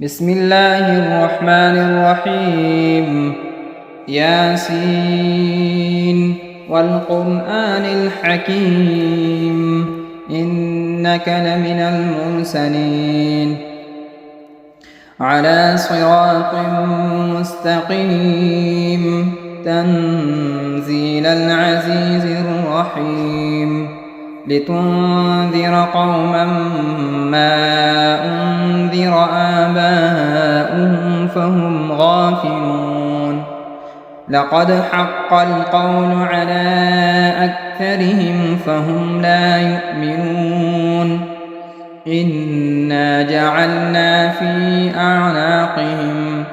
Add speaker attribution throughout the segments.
Speaker 1: بسم الله الرحمن الرحيم. ياسين والقرآن الحكيم إنك لمن المرسلين على صراط مستقيم تنزيل العزيز الرحيم لتنذر قوما ما أنذر آباؤهم فهم غافلون لقد حق القول على أكثرهم فهم لا يؤمنون إنا جعلنا في أعناقهم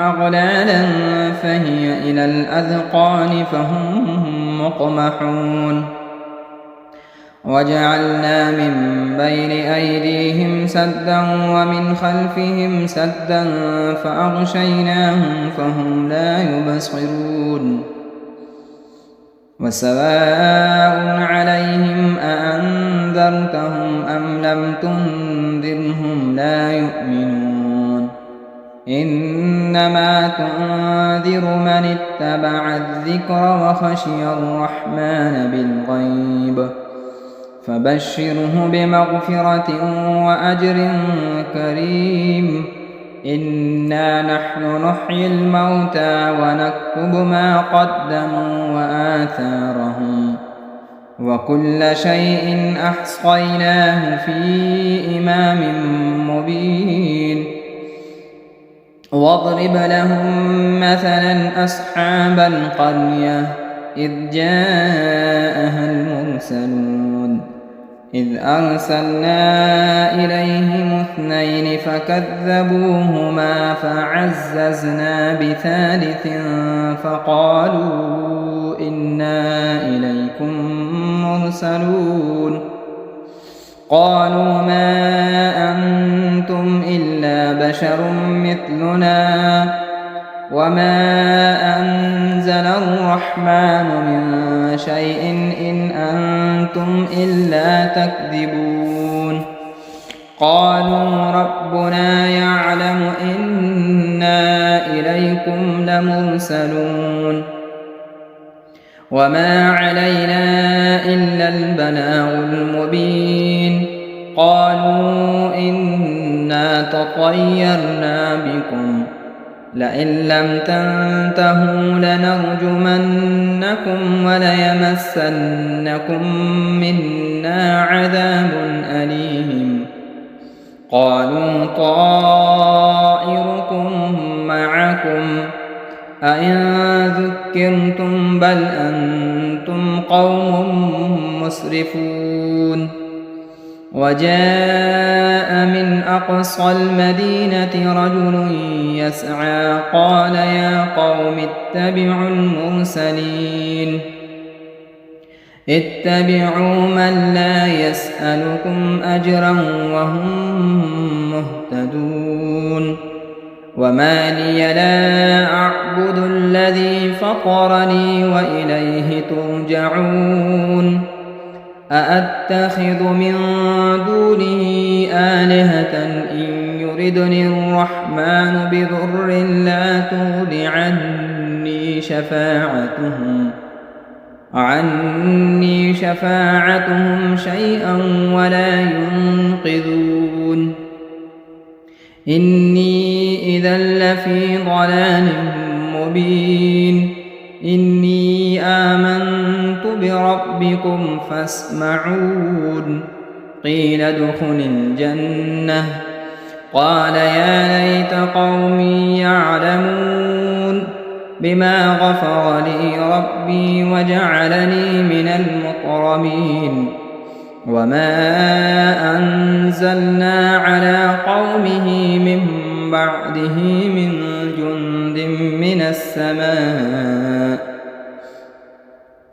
Speaker 1: أغلالا فهي إلى الأذقان فهم مقمحون وجعلنا من بين أيديهم سدا ومن خلفهم سدا فأغشيناهم فهم لا يبصرون وسواء عليهم أأنذرتهم أم لم تنذرهم لا يؤمنون إنما تنذر من اتبع الذكر وخشي الرحمن بالغيب فبشره بمغفرة وأجر كريم إنا نحن نحيي الموتى ونكتب ما قدموا وآثارهم وكل شيء أحصيناه في إمام مبين واضرب لهم مثلا أصحاب القرية إذ جاءها المرسلون إذ أرسلنا إليهم 2 فكذبوهما فعززنا بثالث فقالوا إنا إليكم مرسلون قالوا ما أنتم إلا بشر مثلنا وما أنزل الرحمن من شيء إن أنتم إلا تكذبون قالوا ربنا يعلم إنا إليكم لمرسلون وما علينا إلا البلاغ المبين قالوا إنا تطيرنا بكم لئن لم تنتهوا لنرجمنكم وليمسنكم منا عذاب أليم قالوا طائركم معكم أئن ذكرتم بل أنتم قوم مسرفون وجاء من أقصى المدينة رجل يسعى قال يا قوم اتبعوا المرسلين اتبعوا من لا يسألكم أجرا وهم مهتدون وما لي لا أعبد الذي فطرني وإليه ترجعون أأتخذ من دونه آلهة إن يردني الرحمن بضر لا تغن عني شفاعتهم شيئا ولا ينقذون إني إذا لفي ضلال مبين إني آمنت بربكم فاسمعون قيل ادخل الجنة قال يا ليت قومي يعلمون بما غفر لي ربي وجعلني من المكرمين وما أنزلنا على قومه من بعده من جند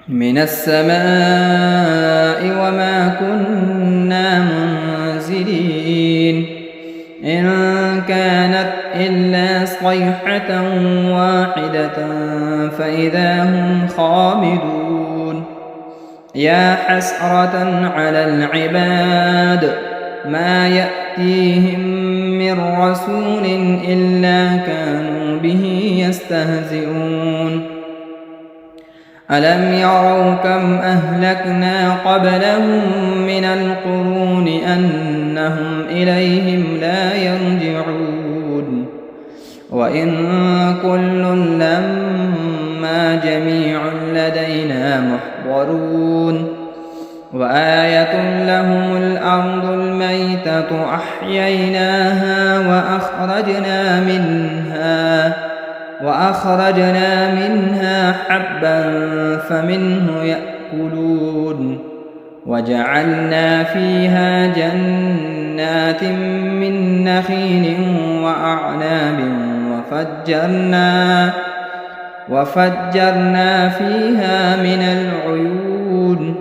Speaker 1: من السماء وما كنا منزلين إن كانت إلا صيحة واحدة فإذا هم خامدون يا حسرة على العباد ما يأتون يأتيهم من رسول إلا كانوا به يستهزئون ألم يروا كم أهلكنا قبلهم من القرون أنهم إليهم لا يرجعون وإن كل لما جميع لدينا محضرون وآية لهم الأرض الميتة أحييناها وأخرجنا منها حبا فمنه يأكلون وجعلنا فيها جنات من نخيل وأعناب وفجرنا فيها من العيون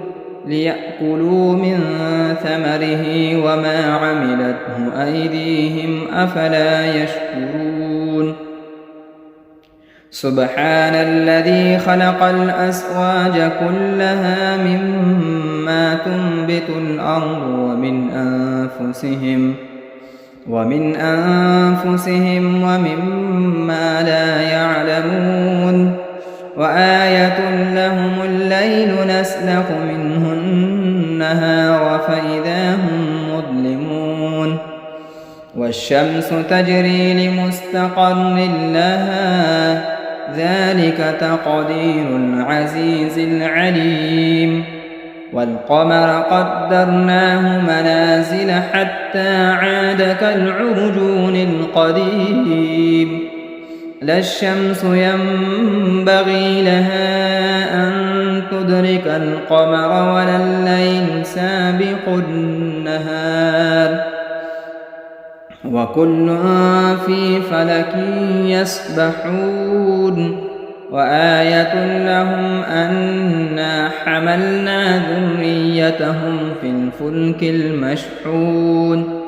Speaker 1: ليأكلوا من ثمره وما عملته أيديهم أفلا يشكرون سبحان الذي خلق الأزواج كلها مما تنبت الأرض ومن أنفسهم ومما لا يعلمون وآية لهم الليل نسلخ منه النهار فإذا هم مظلمون والشمس تجري لمستقر لها ذلك تقدير العزيز العليم والقمر قدرناه منازل حتى عاد كالعرجون القديم لا الشمس ينبغي لها أن تدرك القمر ولا الليل سابق النهار وكل في فلك يسبحون وآية لهم أنا حملنا ذريتهم في الفلك المشحون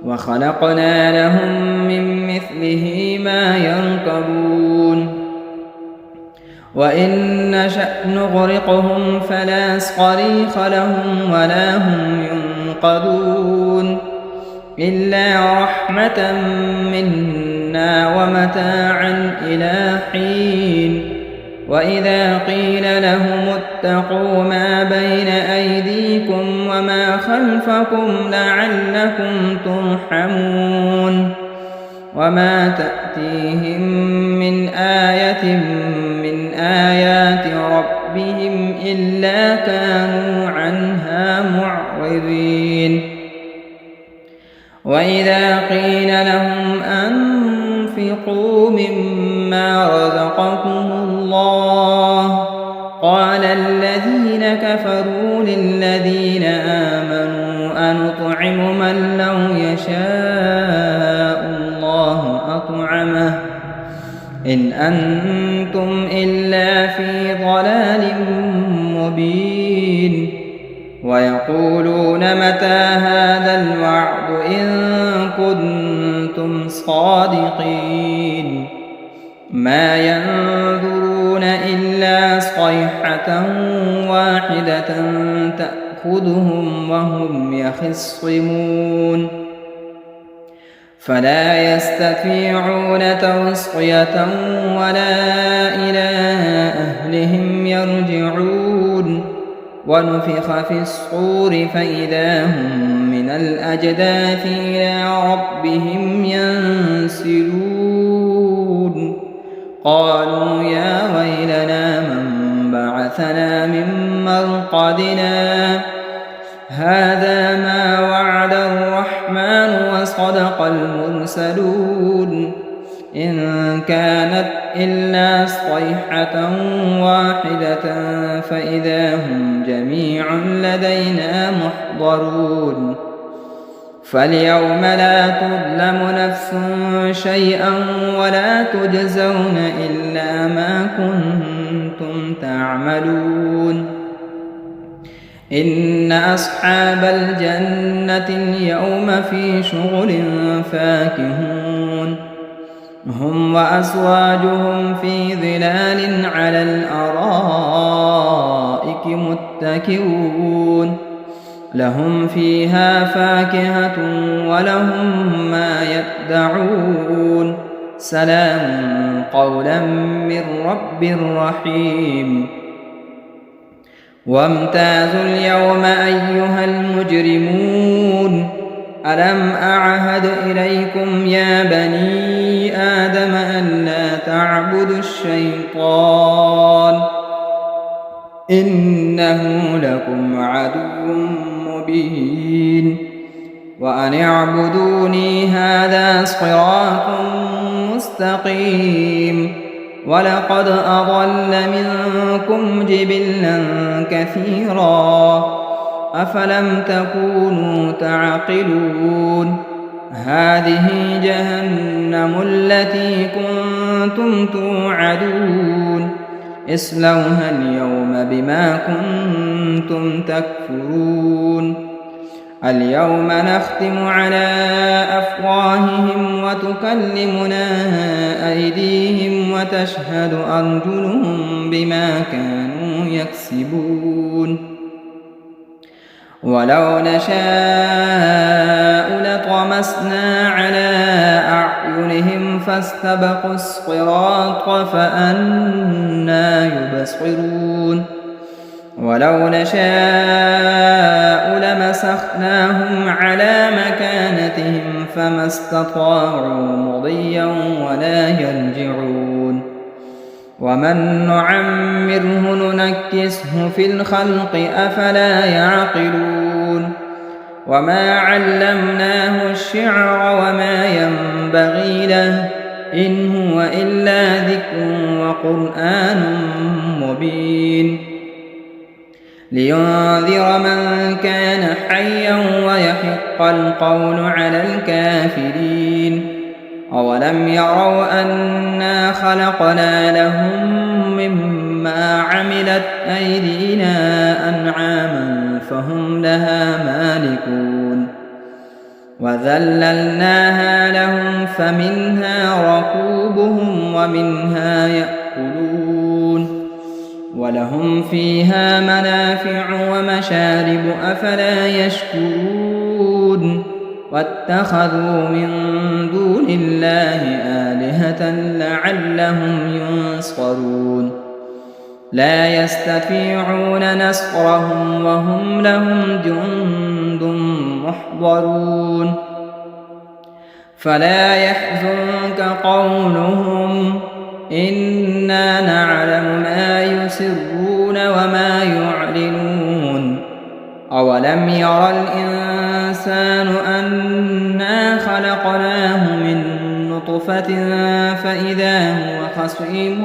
Speaker 1: وخلقنا لهم من مثله ما يركبون وإن نشأ نغرقهم فلا صريخ لهم ولا هم ينقذون إلا رحمة منا ومتاعا إلى حين وإذا قيل لهم اتقوا ما بين أيديكم وما خلفكم لعلكم ترحمون وما تأتيهم من آية من آيات ربهم إلا كانوا عنها معرضين وإذا قيل لهم أنفقوا مما رزقكم الله قال الذين كفروا للذين آمنوا أنطعم من لو يشاء الله أطعمه إن أنتم إلا في ضلال مبين ويقولون متى هذا الوعد إن كنتم صادقين ما ينظرون إلا صيحة واحدة تأخذهم وهم يخصمون فلا يستطيعون توصية ولا إلى أهلهم يرجعون ونفخ في الصور فإذا هم من الأجداث إلى ربهم ينسلون قالوا يا ويلنا من بعثنا من مرقدنا هذا ما وعد الرحمن وصدق المرسلون إن كانت إلا صيحة واحدة فإذا هم جميع لدينا محضرون فاليوم لا تظلم نفس شيئا ولا تجزون إلا ما كنتم تعملون إن أصحاب الجنة اليوم في شغل فاكهون هم وأزواجهم في ظلال على الأرائك متكئون لهم فيها فاكهة ولهم ما يدعون سلام قولا من رب رحيم وامتازوا اليوم أيها المجرمون ألم أعهد إليكم يا بني آدم ألا تعبدوا الشيطان إنه لكم عدو مبين وأن اعبدوني هذا صراط مستقيم ولقد أضل منكم جبلا كثيرا أفلم تكونوا تعقلون هذه جهنم التي كنتم توعدون اصلوها اليوم بما كنتم تكفرون اليوم نختم على أفواههم وتكلمنا أيديهم وتشهد أرجلهم بما كانوا يكسبون ولو نشاء لطمسنا على أعينهم فاستبقوا الصراط فأنى يبصرون ولو نشاء لمسخناهم على مكانتهم فما استطاعوا مضيا ولا يرجعون ومن نعمره ننكسه في الخلق أفلا يعقلون وما علمناه الشعر وما ينبغي له إن هو إلا ذكر وقرآن مبين لينذر من كان حيا ويحق القول على الكافرين أولم يروا أنا خلقنا لهم مما عملت أيدينا أنعاما فهم لها مالكون وذللناها لهم فمنها ركوبهم ومنها يأكلون ولهم فيها منافع ومشارب أفلا يشكرون واتخذوا من دون الله آلهة لعلهم ينصرون لا يستطيعون نصرهم وهم لهم جند محضرون فلا يحزنك قولهم إنا نعلم ما يسرون وما يعلنون أولم ير الإنسان أنا خلقناه من نطفة فإذا هو خصيم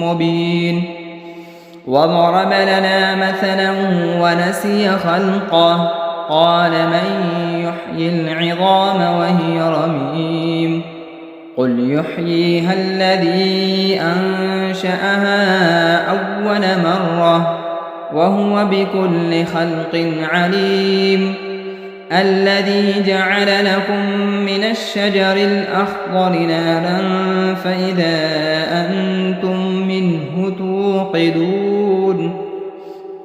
Speaker 1: مبين وضرب لنا مثلا ونسي خلقه قال من يحيي العظام وهي رميم قل يحييها الذي أنشأها أول مرة وهو بكل خلق عليم الذي جعل لكم من الشجر الأخضر نارا فإذا أنتم منه توقدون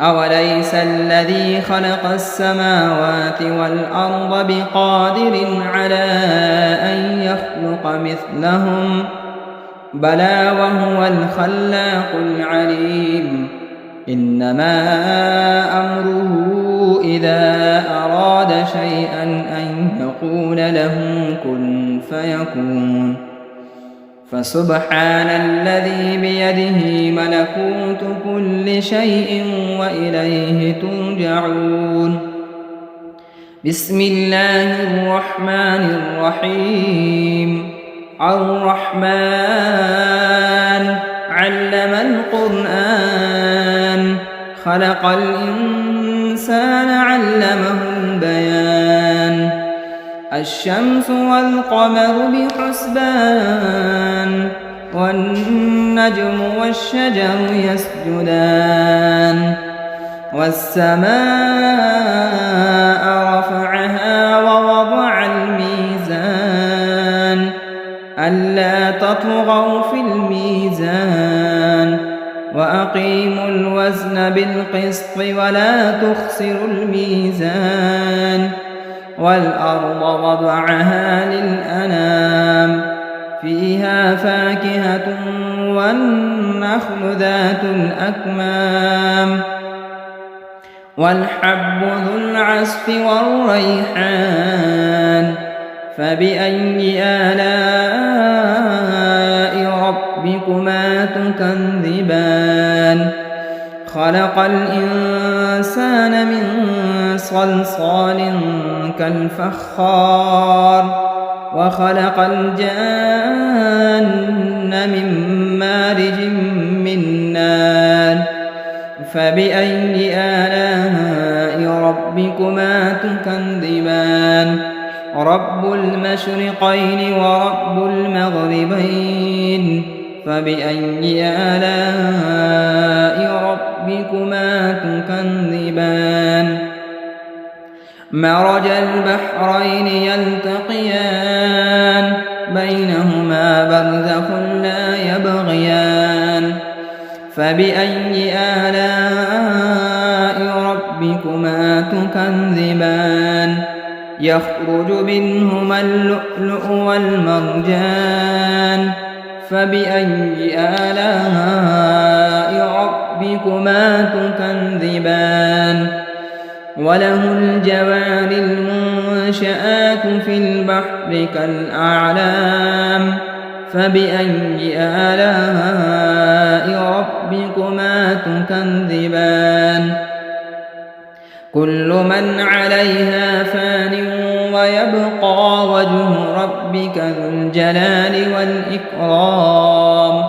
Speaker 1: أوليس الذي خلق السماوات والأرض بقادر على أن يخلق مثلهم بلى وهو الخلاق العليم إنما أمره إذا أراد شيئا أن يقول له كن فيكون فسبحان الذي بيده ملكوت كل شيء وإليه ترجعون بسم الله الرحمن الرحيم الرحمن علم القرآن خلق الإنسان علمه البيان الشمس والقمر بحسبان والنجم والشجر يسجدان والسماء رفعها ووضع الميزان ألا تطغوا في الميزان وأقيموا الوزن بالقسط ولا تخسروا الميزان والأرض وضعها للأنام فيها فاكهة والنخل ذات الأكمام والحب ذو العصف والريحان فبأي آلاء ربكما تكذبان خلق الإنسان من صلصال كالفخار وخلق الجان من مارج من نار فبأي آلاء ربكما تكذبان رب المشرقين ورب المغربين فبأي آلاء ربكما تكذبان مرج البحرين يلتقيان بينهما برزخ لا يبغيان فبأي آلاء ربكما تكذبان يخرج منهما اللؤلؤ والمرجان فبأي آلاء ربكما تكذبان وله الجوار المنشآت في البحر كالأعلام فبأي آلاء ربكما تكذبان كل من عليها فان ويبقى وجه ربك ذو الجلال والإكرام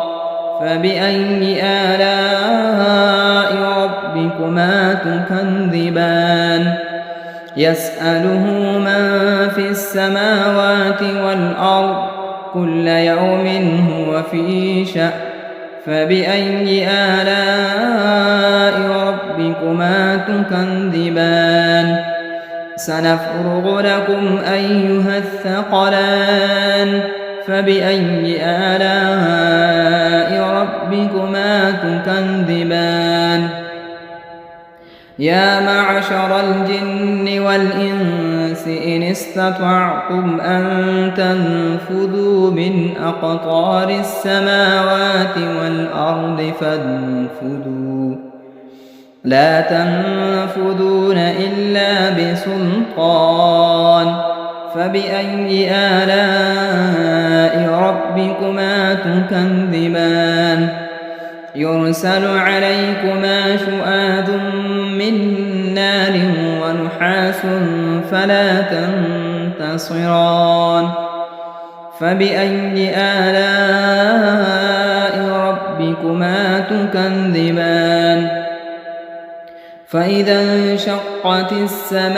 Speaker 1: فبأي آلاء ربكما تكذبان يسأله من في السماوات والأرض كل يوم هو في شأن فبأي آلاء ربكما تكذبان سنفرغ لكم أيها الثقلان فبأي آلاء ربكما تكذبان يا معشر الجن والإنس إن استطعتم أن تنفذوا من أقطار السماوات والأرض فانفذوا لا تنفذون إلا بسلطان فبأي آلاء ربكما تكذبان يرسل عليكما شؤاد من نار ونحاس فلا تنتصران فبأي آلاء ربكما تكذبان فإذا انشقت السماء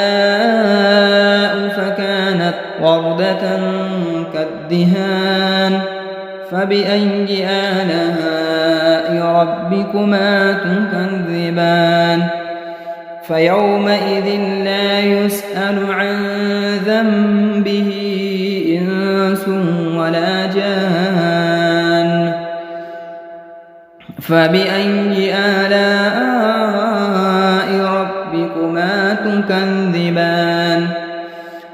Speaker 1: فكانت وردة كالدهان فبأي آلاء ربكما تكذبان فيومئذ لا يسأل عن ذنبه إنس ولا جان فبأي آلاء ربكما تكذبان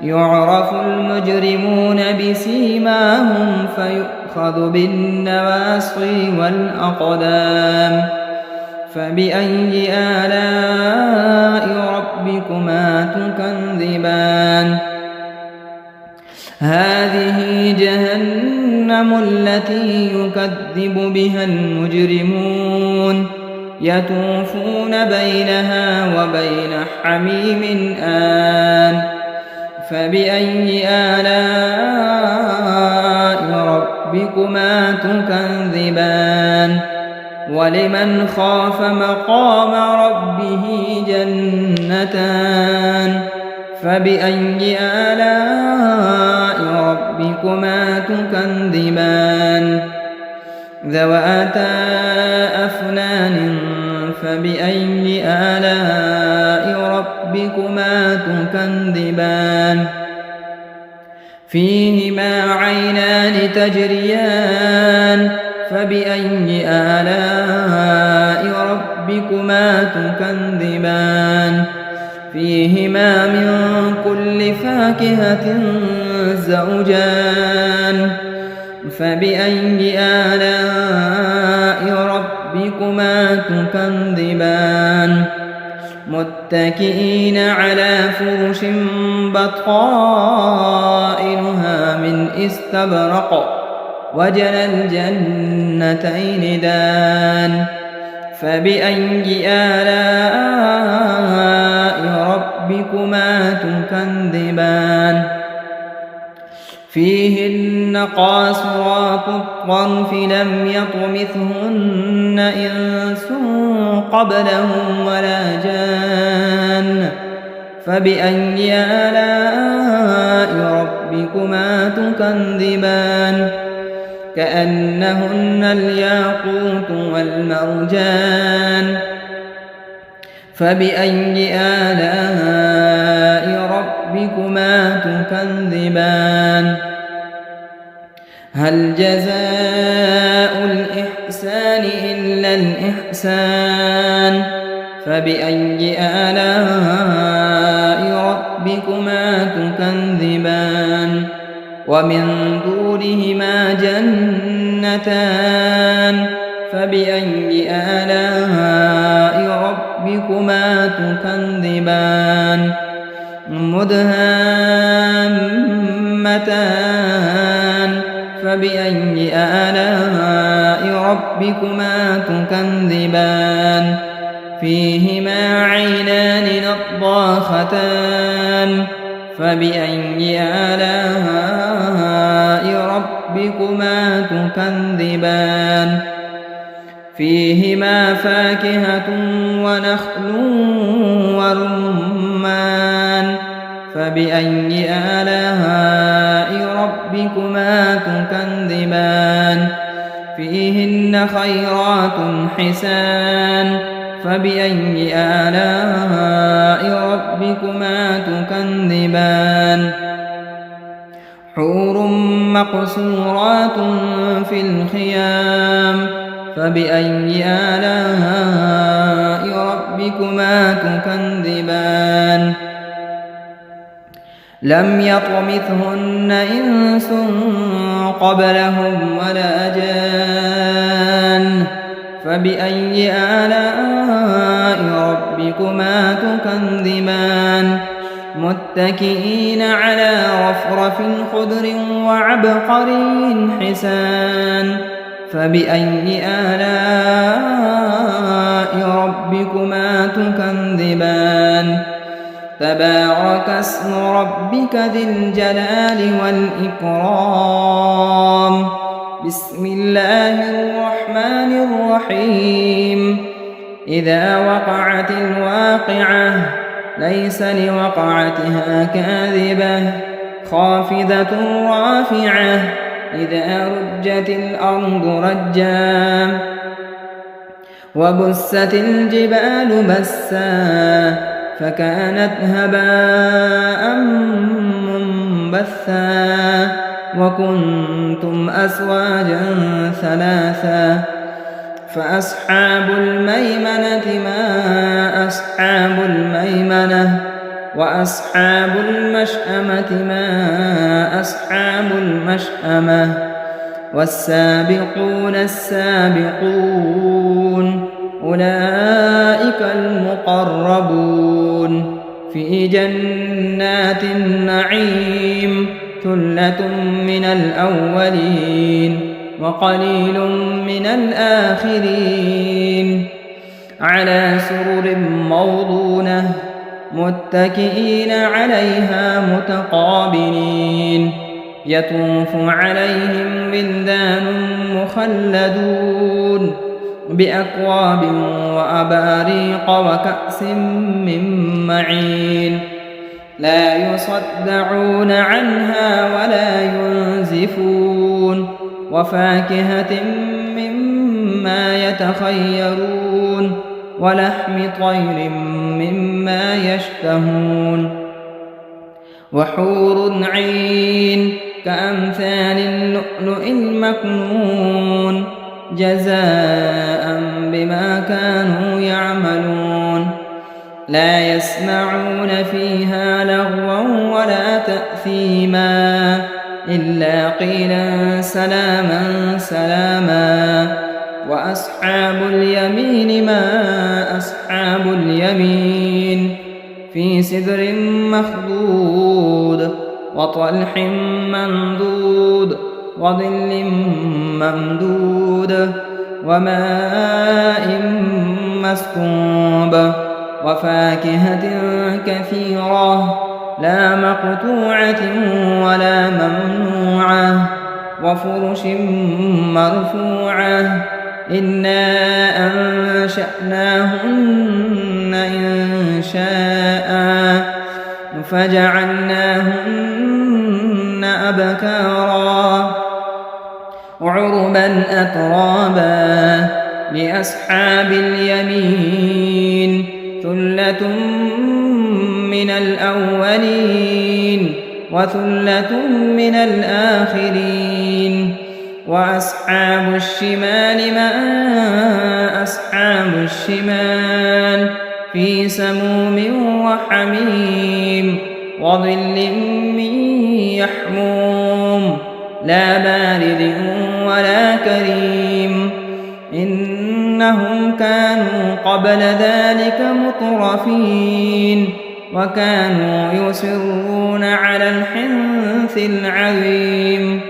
Speaker 1: يعرف المجرمون بسيماهم فيؤخذ بالنواصي والأقدام فبأي آلاء ربكما تكذبان هذه جهنم التي يكذب بها المجرمون يطوفون بينها وبين حميم آن فبأي آلاء ربكما تكذبان ولمن خاف مقام ربه جنتان فبأي آلاء ربكما تكذبان ذواتا أفنان فبأي آلاء ربكما تكذبان فيهما عينان تجريان فبأي آلاء ربكما تكذبان فيهما من كل فاكهة زوجان فبأي آلاء ربكما تكذبان متكئين على فرش بطائنها من استبرق وجنى الجنتين دان فبأي آلاء ربكما تكذبان فيهن قاصرات الطرف لم يطمثهن إنس قبلهم ولا جان فبأي آلاء ربكما تكذبان كأنهن الياقوت والمرجان فبأي آلاء ربكما تكذبان هل جزاء الإحسان إلا الإحسان فبأي آلاء ربكما تكذبان ومن دونهما جنتان فبأي آلاء ربكما تكذبان مدهامتان فبأي آلاء ربكما تكذبان فيهما عينان نضاختان فبأي آلاء ربكما تكذبان فيهما فاكهة ونخل ورمان فبأي آلاء ربكما تكذبان فيهن خيرات حسان فبأي آلاء ربكما تكذبان حور مقصورات في الخيام فبأي آلاء ربكما تكذبان لم يطمثهن إنس قبلهم ولا جان فبأي آلاء ربكما تكذبان متكئين على رفرف خضر وعبقري حسان فبأي آلاء ربكما تكذبان تبارك اسم ربك ذي الجلال والإكرام بسم الله الرحمن الرحيم إذا وقعت الواقعة ليس لوقعتها كاذبة خافضة رافعة إذا رجت الأرض رجا وبست الجبال بسا فكانت هباء منبثا وكنتم أزواجا ثلاثا فأصحاب الميمنة ما أصحاب الميمنة وأصحاب المشأمة ما أصحاب المشأمة والسابقون السابقون أولئك المقربون في جنات النعيم ثلة من الأولين وقليل من الآخرين على سرر موضونة متكئين عليها متقابلين يطوف عليهم ولدان مخلدون بأكواب وأباريق وكأس من معين لا يصدعون عنها ولا ينزفون وفاكهة مما يتخيرون ولحم طير مما يشتهون وحور عين كأمثال اللؤلؤ المكنون جزاء بما كانوا يعملون لا يسمعون فيها لغوا ولا تأثيما إلا قيلا سلاما سلاما وأصحاب اليمين ما أصحاب اليمين في سدر مخضود وطلح منضود وظل ممدود وماء مسكوب وفاكهة كثيرة لا مقطوعة ولا ممنوعة وفرش مرفوعة إنا أنشأناهن إنشاء فجعلناهن أبكارا عربا أترابا لأصحاب اليمين ثلة من الأولين وثلة من الآخرين وأصحاب الشمال ما أصحاب الشمال في سموم وحميم وظل من يحموم لا بارد ولا كريم إنهم كانوا قبل ذلك مترفين وكانوا يصرون على الحنث العظيم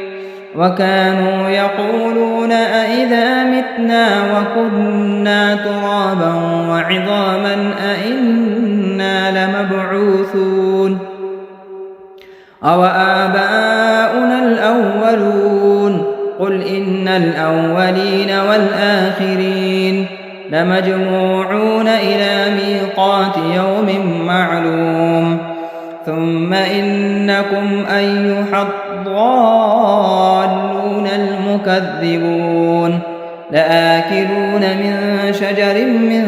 Speaker 1: وكانوا يقولون أئذا متنا وكنا ترابا وعظاما أئنا لمبعوثون أوآباؤنا الأولون قل إن الأولين والآخرين لمجموعون إلى ميقات يوم معلوم ثم إنكم أيها الضالون المكذبون لآكلون من شجر من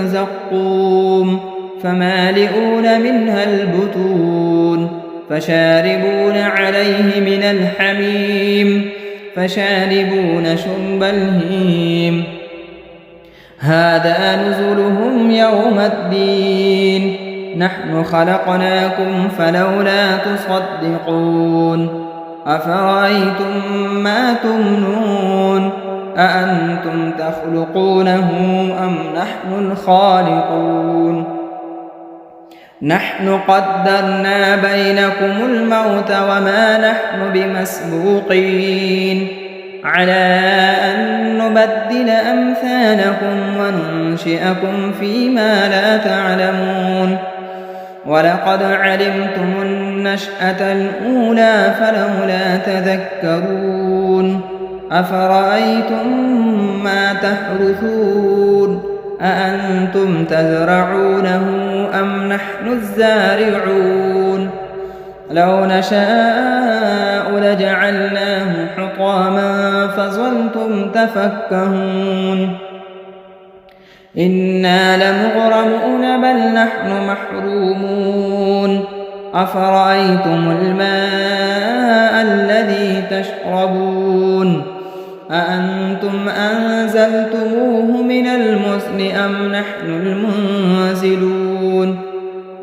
Speaker 1: زقوم فمالئون منها البطون فشاربون عليه من الحميم فشاربون شرب الهيم هذا نزلهم يوم الدين نحن خلقناكم فلولا تصدقون أفرأيتم ما تمنون أأنتم تخلقونه أم نحن الخالقون نحن قدرنا بينكم الموت وما نحن بمسبوقين على أن نبدل أمثالكم وننشئكم فيما لا تعلمون ولقد علمتم النشأة الأولى فلولا تذكرون أفرأيتم ما تحرثون أأنتم تزرعونه أم نحن الزارعون لو نشاء لجعلناه حطاما فظلتم تفكهون إنا لمغرمون بل نحن محرومون أفرأيتم الماء الذي تشربون أأنتم أنزلتموه من المزن أم نحن المنزلون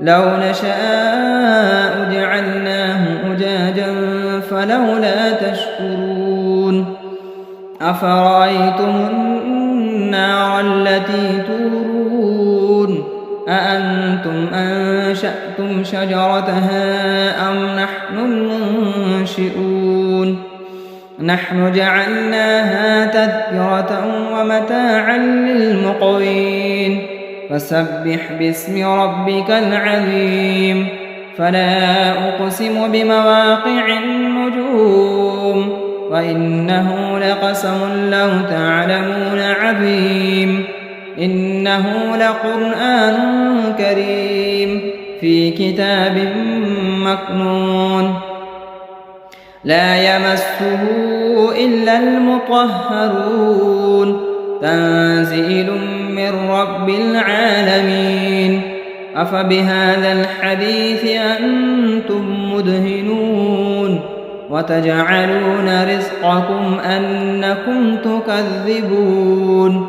Speaker 1: لو نشاء جعلناه أجاجا فلولا تشكرون أفرأيتم النار التي تورون أأنتم أنشأتم شجرتها أم نحن المنشئون نحن جعلناها تذكرة ومتاعا للمقوين فسبح باسم ربك العظيم فلا أقسم بمواقع النجوم وإنه لقسم لو تعلمون عظيم إنه لقرآن كريم في كتاب مكنون لا يمسه إلا المطهرون تنزيل من رب العالمين أفبهذا الحديث أنتم مدهنون وتجعلون رزقكم أنكم تكذبون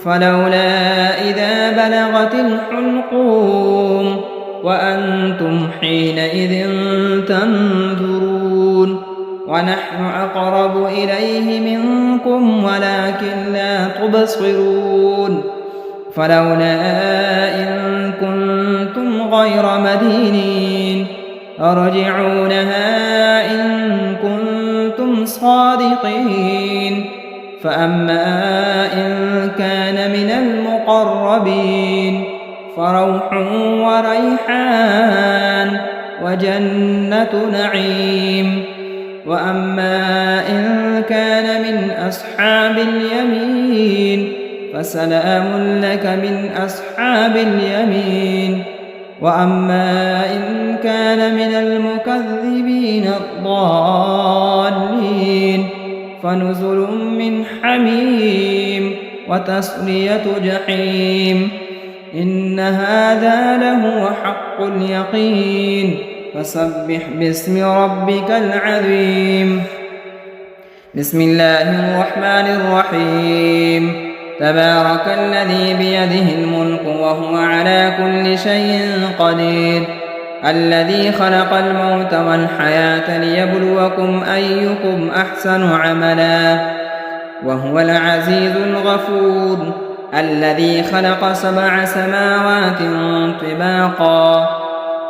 Speaker 1: فلولا إذا بلغت الحلقوم وأنتم حينئذ تنظرون ونحن أقرب إليه منكم ولكن لا تبصرون فلولا إن كنتم غير مدينين ارجعونها إن كنتم صادقين فأما إن كان من المقربين فروح وريحان وجنة نعيم وأما إن كان من أصحاب اليمين فسلام لك من أصحاب اليمين وأما إن كان من المكذبين الضالين فنزل من حميم وتصلية جحيم إن هذا لهو حق اليقين فسبح باسم ربك العظيم بسم الله الرحمن الرحيم تبارك الذي بيده الملك وهو على كل شيء قدير الذي خلق الموت والحياة ليبلوكم أيكم أحسن عملا وهو العزيز الغفور الذي خلق 7 سماوات طباقا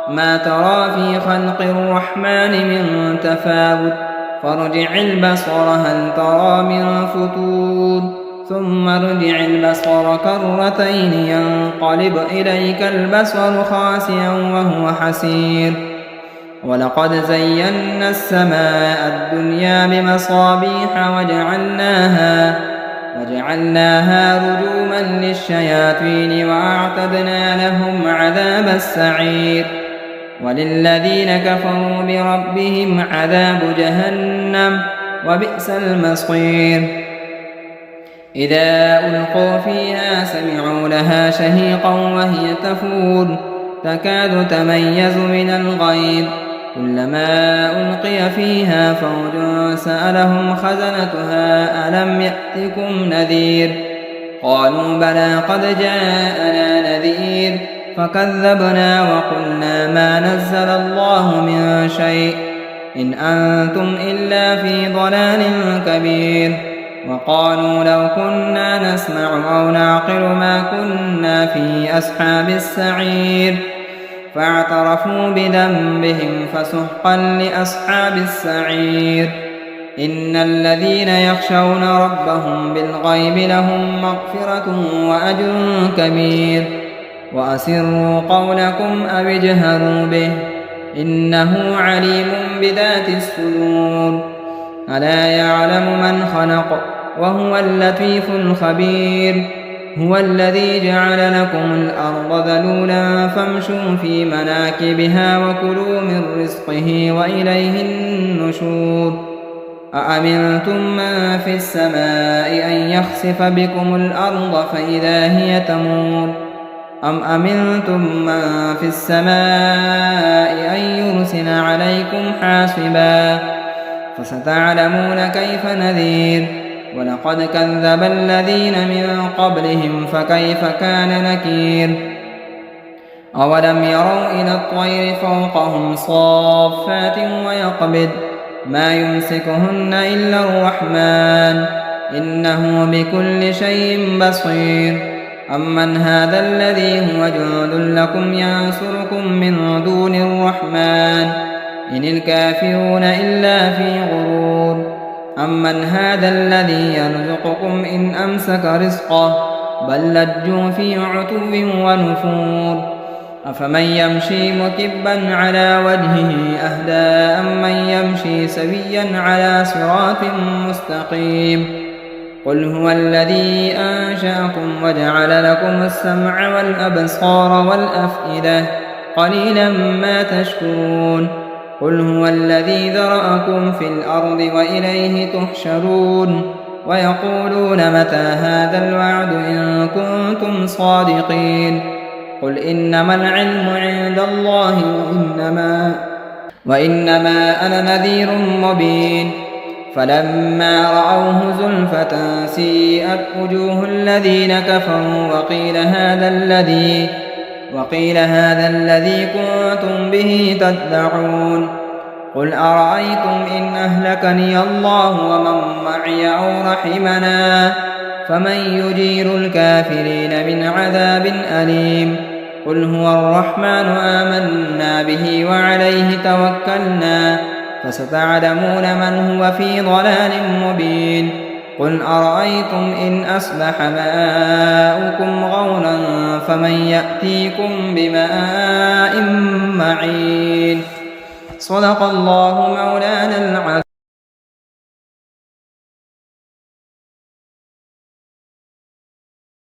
Speaker 1: ما ترى في خلق الرحمن من تفاوت فارجع البصر هل ترى من فتور ثم ارجع البصر كرتين ينقلب إليك البصر خاسئا وهو حسير ولقد زينا السماء الدنيا بمصابيح وجعلناها رجوما للشياطين وأعتدنا لهم عذاب السعير وللذين كفروا بربهم عذاب جهنم وبئس المصير إذا ألقوا فيها سمعوا لها شهيقا وهي تفور تكاد تميز من الغيظ كلما ألقي فيها فوج سألهم خزنتها ألم يأتكم نذير قالوا بلى قد جاءنا نذير فكذبنا وقلنا ما نزل الله من شيء إن أنتم إلا في ضلال كبير وقالوا لو كنا نسمع أو نعقل ما كنا في أصحاب السعير فاعترفوا بذنبهم فسحقا لأصحاب السعير إن الذين يخشون ربهم بالغيب لهم مغفرة وأجر كبير وأسروا قولكم أو اجهروا به إنه عليم بذات الصدور ألا يعلم من خلق وهو اللطيف الخبير هو الذي جعل لكم الأرض ذلولا فامشوا في مناكبها وكلوا من رزقه وإليه النشور أأمنتم من في السماء أن يخسف بكم الأرض فإذا هي تمور أم أمنتم من في السماء أن يرسل عليكم حاصبا فستعلمون كيف نذير ولقد كذب الذين من قبلهم فكيف كان نكير أولم يروا إلى الطير فوقهم صافات ويقبض ما يمسكهن إلا الرحمن إنه بكل شيء بصير أمن هذا الذي هو جند لكم ينصركم من دون الرحمن إن الكافرون إلا في غرور أمن هذا الذي يرزقكم إن أمسك رزقه بل لجوا في عتو ونفور أفمن يمشي مكبا على وجهه أهدى أمن يمشي سويا على صراط مستقيم قل هو الذي أنشأكم وجعل لكم السمع والأبصار والأفئدة قليلا ما تشكرون قل هو الذي ذرأكم في الأرض وإليه تحشرون ويقولون متى هذا الوعد إن كنتم صادقين قل إنما العلم عند الله وإنما أنا نذير مبين فلما رأوه زلفة سيئت وجوه الذين كفروا وقيل هذا الذي كنتم به تدعون قل أرأيتم إن أهلكني الله ومن معي أو رحمنا فمن يجير الكافرين من عذاب أليم قل هو الرحمن آمنا به وعليه توكلنا فستعلمون من هو في ضلال مبين قل أرأيتم إن أصبح ماؤكم غورا فمن يأتيكم بماء معين صدق الله مولانا العظيم.